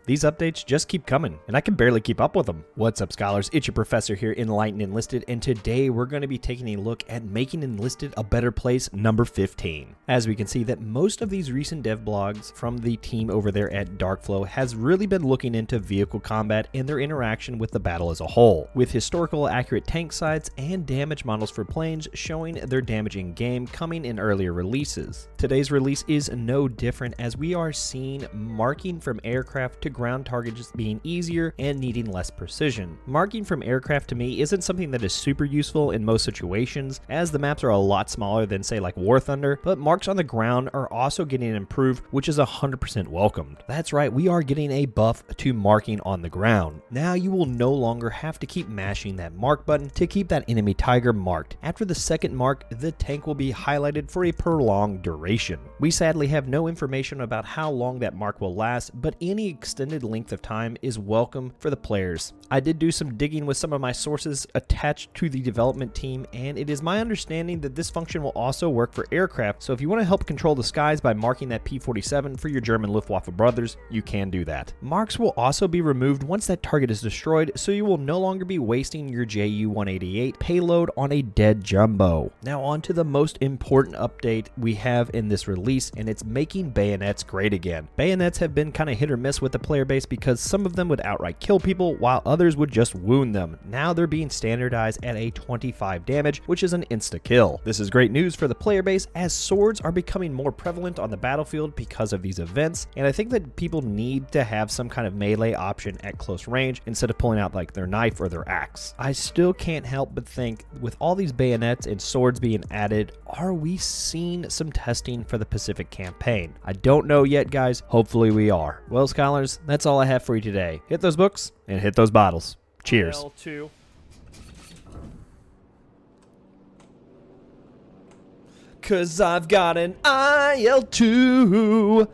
These updates just keep coming, and I can barely keep up with them. What's up, scholars? It's your professor here in Enlisted, and today we're going to be taking a look at making Enlisted a better place number 15. As we can see that most of these recent dev blogs from the team over there at Darkflow has really been looking into vehicle combat and their interaction with the battle as a whole, with historical accurate tank sights and damage models for planes showing their damage in game coming in earlier releases. Today's release is no different, as we are seeing marking from aircraft to ground targets being easier and needing less precision. Marking from aircraft to me isn't something that is super useful in most situations, as the maps are a lot smaller than say like War Thunder, but marks on the ground are also getting improved, which is 100% welcomed. That's right, we are getting a buff to marking on the ground. Now you will no longer have to keep mashing that mark button to keep that enemy tiger marked. After the second mark, the tank will be highlighted for a prolonged duration. We sadly have no information about how long that mark will last, but any extended length of time is welcome for the players. I did do some digging with some of my sources attached to the development team, and it is my understanding that this function will also work for aircraft, so if you want to help control the skies by marking that P-47 for your German Luftwaffe brothers, you can do that. Marks will also be removed once that target is destroyed, so you will no longer be wasting your Ju-188 payload on a dead jumbo. Now on to the most important update we have in this release, and it's making bayonets great again. Bayonets have been kind of hit or miss with the player base because some of them would outright kill people while others would just wound them. Now they're being standardized at a 25 damage, which is an insta-kill. This is great news for the player base, as swords are becoming more prevalent on the battlefield because of these events, and I think that people need to have some kind of melee option at close range instead of pulling out like their knife or their axe. I still can't help but think, with all these bayonets and swords being added, are we seeing some testing for the Pacific campaign? I don't know yet, guys. Hopefully we are. Well, scholars, that's all I have for you today. Hit those books and hit those bottles. Cheers. L2. Cause I've got an IL-2.